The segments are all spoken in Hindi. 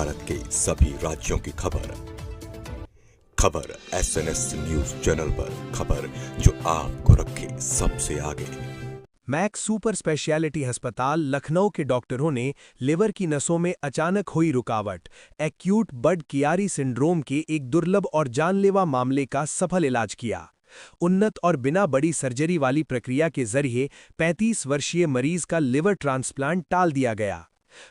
भारत के सभी राज्यों की खबर SNS न्यूज चैनल पर, खबर जो आपको रखे सबसे आगे। मैक्स सुपर स्पेशलिटी अस्पताल लखनऊ के डॉक्टरों ने लिवर की नसों में अचानक हुई रुकावट, एक्यूट बड कियारी सिंड्रोम के एक दुर्लभ और जानलेवा मामले का सफल इलाज किया। उन्नत और बिना बड़ी सर्जरी वाली प्रक्रिया के जरिए 35 वर्षीय मरीज का लिवर ट्रांसप्लांट टाल दिया गया।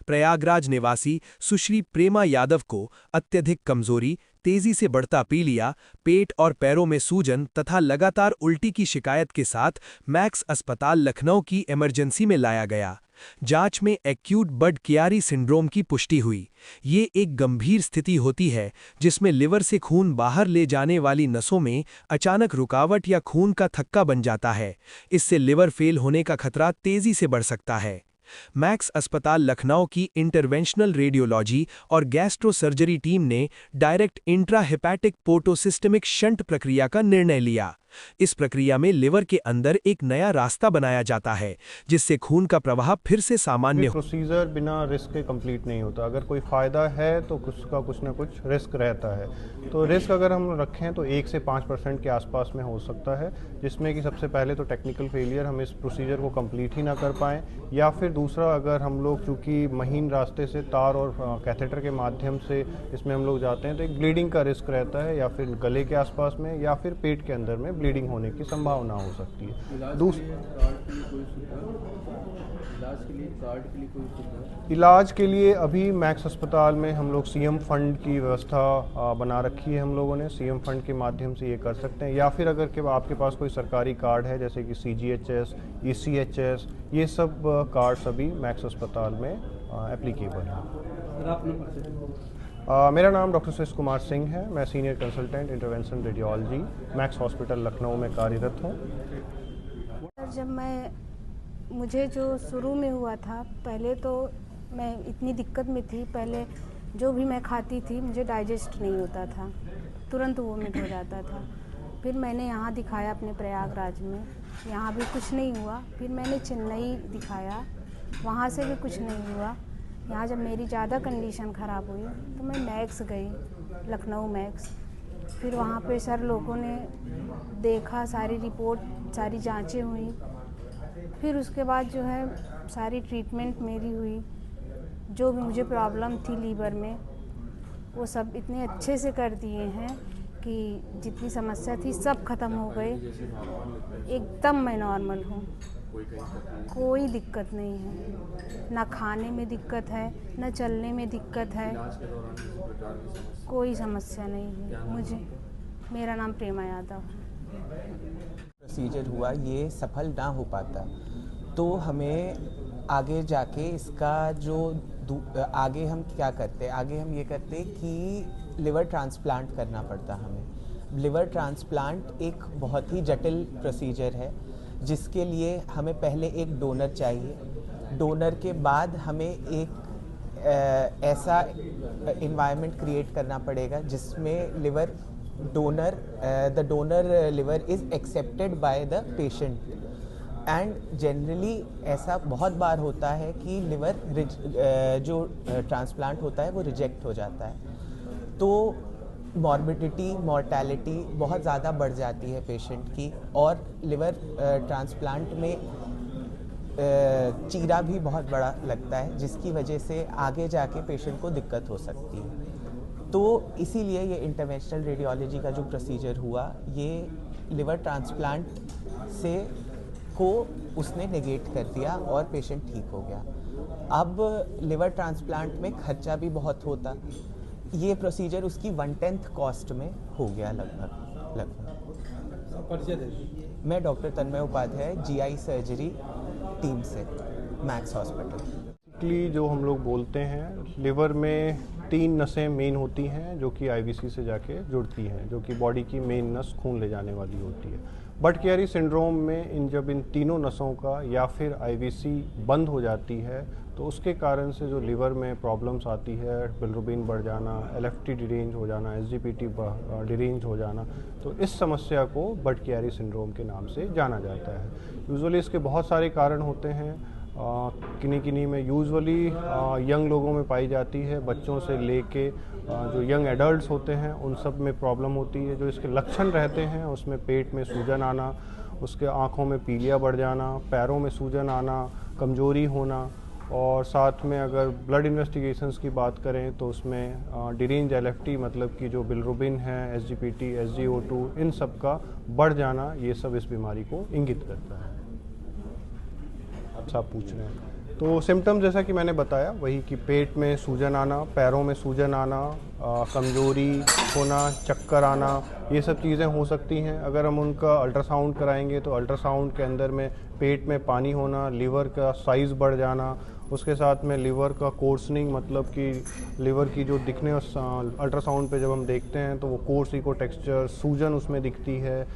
प्रयागराज निवासी सुश्री प्रेमा यादव को अत्यधिक कमजोरी, तेजी से बढ़ता पीलिया, पेट और पैरों में सूजन तथा लगातार उल्टी की शिकायत के साथ मैक्स अस्पताल लखनऊ की इमरजेंसी में लाया गया। जांच में एक्यूट बड कियारी सिंड्रोम की पुष्टि हुई। ये एक गंभीर स्थिति होती है जिसमें लिवर से खून बाहर ले जाने वाली नसों में अचानक रुकावट या खून का थक्का बन जाता है। इससे लिवर फेल होने का खतरा तेजी से बढ़ सकता है। मैक्स अस्पताल लखनऊ की इंटरवेंशनल रेडियोलॉजी और गैस्ट्रो सर्जरी टीम ने डायरेक्ट इंट्राहेपेटिक पोर्टोसिस्टमिक शंट प्रक्रिया का निर्णय लिया। इस प्रक्रिया में लिवर के अंदर एक नया रास्ता बनाया जाता है जिससे खून का प्रवाह फिर से सामान्य हो। प्रोसीजर बिना रिस्क के कंप्लीट नहीं होता। अगर कोई फ़ायदा है तो उसका कुछ ना कुछ रिस्क रहता है। तो रिस्क अगर हम रखें तो 1 से 5% के आसपास में हो सकता है, जिसमें कि सबसे पहले तो टेक्निकल फेलियर, हम इस प्रोसीजर को कंप्लीट ही ना कर पाएँ, या फिर दूसरा अगर हम लोग चूँकि महीन रास्ते से तार और कैथेटर के माध्यम से इसमें हम लोग जाते हैं तो एक ब्लीडिंग का रिस्क रहता है, या फिर गले के आसपास में या फिर पेट के अंदर में ब्लीडिंग होने की संभावना हो सकती है। इलाज के लिए अभी मैक्स अस्पताल में हम लोग सीएम फंड की व्यवस्था बना रखी है। हम लोगों ने सीएम फंड के माध्यम से ये कर सकते हैं, या फिर अगर आपके पास कोई सरकारी कार्ड है जैसे कि CGHS, ECHS, ये सब कार्ड सभी मैक्स अस्पताल में एप्लीकेबल है। मेरा नाम डॉक्टर सुरेश कुमार सिंह है। मैं senior consultant intervention radiology max hospital Lucknow में कार्यरत हूँ। जब मुझे जो शुरू में हुआ था, पहले तो मैं इतनी दिक्कत में थी, पहले जो भी मैं खाती थी मुझे डाइजेस्ट नहीं होता था, तुरंत वोमिट हो जाता था। फिर मैंने यहाँ दिखाया अपने प्रयागराज में, यहाँ भी कुछ नहीं हुआ। फिर मैंने चेन्नई दिखाया, वहाँ से भी कुछ नहीं हुआ। यहाँ जब मेरी ज़्यादा कंडीशन ख़राब हुई तो मैं मैक्स गई, लखनऊ मैक्स। फिर वहाँ पे सर लोगों ने देखा, सारी रिपोर्ट, सारी जांचें हुई। फिर उसके बाद जो है सारी ट्रीटमेंट मेरी हुई। जो भी मुझे प्रॉब्लम थी लीवर में वो सब इतने अच्छे से कर दिए हैं कि जितनी समस्या थी सब खत्म हो गई। एकदम मैं नॉर्मल हूँ, कोई दिक्कत नहीं है, ना खाने में दिक्कत है, ना चलने में दिक्कत है, कोई समस्या नहीं है मुझे। मेरा नाम प्रेमा यादव है। प्रोसीजर हुआ, ये सफल ना हो पाता तो हमें आगे जाके इसका जो आगे हम क्या करते, आगे हम ये करते कि लिवर ट्रांसप्लांट करना पड़ता हमें। लिवर ट्रांसप्लांट एक बहुत ही जटिल प्रोसीजर है जिसके लिए हमें पहले एक डोनर चाहिए। डोनर के बाद हमें एक ऐसा इन्वायरमेंट क्रिएट करना पड़ेगा जिसमें liver donor the donor liver is accepted by the patient. And generally ऐसा बहुत बार होता है कि लिवर जो ट्रांसप्लांट होता है वो रिजेक्ट हो जाता है, तो मॉर्बिडिटी, मॉर्टेलिटी बहुत ज़्यादा बढ़ जाती है पेशेंट की, और लिवर ट्रांसप्लांट में चीरा भी बहुत बड़ा लगता है जिसकी वजह से आगे जाके पेशेंट को दिक्कत हो सकती है। तो इसीलिए ये इंटरवेंशनल रेडियोलॉजी का जो प्रोसीजर हुआ, ये लिवर ट्रांसप्लांट से को उसने नेगेट कर दिया और पेशेंट ठीक हो गया। अब लिवर ट्रांसप्लांट में खर्चा भी बहुत होता, ये प्रोसीजर उसकी 1/10 कॉस्ट में हो गया लगभग। मैं डॉक्टर तन्मय उपाध्याय, GI सर्जरी टीम से मैक्स हॉस्पिटल। जो हम लोग बोलते हैं, लिवर में 3 नसें मेन होती हैं जो कि IVC से जाके जुड़ती हैं, जो कि बॉडी की मेन नस खून ले जाने वाली होती है। बड कियारी सिंड्रोम में जब इन तीनों नसों का या फिर IVC बंद हो जाती है तो उसके कारण से जो लिवर में प्रॉब्लम्स आती है, बिलिरुबिन बढ़ जाना, LFT डिरेंज हो जाना, SGPT डिरेंज हो जाना, तो इस समस्या को बड कियारी सिंड्रोम के नाम से जाना जाता है। यूजुअली इसके बहुत सारे कारण होते हैं। किन्हीं किन्हीं में यूजुअली यंग लोगों में पाई जाती है, बच्चों से लेके जो यंग एडल्ट्स होते हैं उन सब में प्रॉब्लम होती है। जो इसके लक्षण रहते हैं उसमें पेट में सूजन आना, उसके आँखों में पीलिया बढ़ जाना, पैरों में सूजन आना, कमजोरी होना, और साथ में अगर ब्लड इन्वेस्टिगेशंस की बात करें तो उसमें डिरेंज एलएफटी मतलब कि जो बिलिरुबिन है, एसजीपीटी, एसजीओ2 इन सब का बढ़ जाना, ये सब इस बीमारी को इंगित करता है। आप पूछ रहे हैं तो सिम्टम्स जैसा कि मैंने बताया वही कि पेट में सूजन आना, पैरों में सूजन आना, कमजोरी होना, चक्कर आना, ये सब चीज़ें हो सकती हैं। अगर हम उनका अल्ट्रासाउंड कराएंगे तो अल्ट्रासाउंड के अंदर में पेट में पानी होना, लीवर का साइज़ बढ़ जाना, उसके साथ में लीवर का कोर्सनिंग मतलब कि लीवर की जो दिखने अल्ट्रासाउंड पे जब हम देखते हैं तो वो कोर्स इको टेक्सचर, सूजन उसमें दिखती है,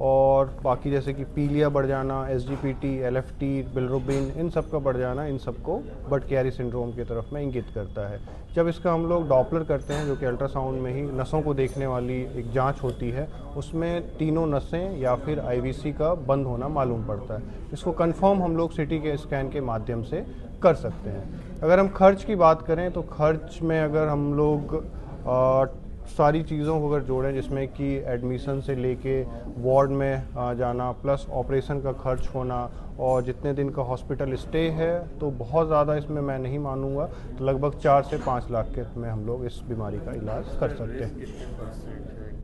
और बाकी जैसे कि पीलिया बढ़ जाना, एसजीपीटी, एलएफटी, बिलिरुबिन इन सब का बढ़ जाना, इन सबको बर्ड-चियारी सिंड्रोम की तरफ में इंगित करता है। जब इसका हम लोग डॉपलर करते हैं जो कि अल्ट्रासाउंड में ही नसों को देखने वाली एक जांच होती है, उसमें तीनों नसें या फिर आईवीसी का बंद होना मालूम पड़ता है। इसको कंफर्म हम लोग सीटी के स्कैन के माध्यम से कर सकते हैं। अगर हम खर्च की बात करें तो खर्च में अगर हम लोग सारी चीज़ों को अगर जोड़ें जिसमें कि एडमिशन से लेके वार्ड में जाना प्लस ऑपरेशन का खर्च होना और जितने दिन का हॉस्पिटल स्टे है, तो बहुत ज़्यादा इसमें मैं नहीं मानूंगा, तो लगभग 4 से 5 लाख के में हम लोग इस बीमारी का इलाज कर सकते हैं।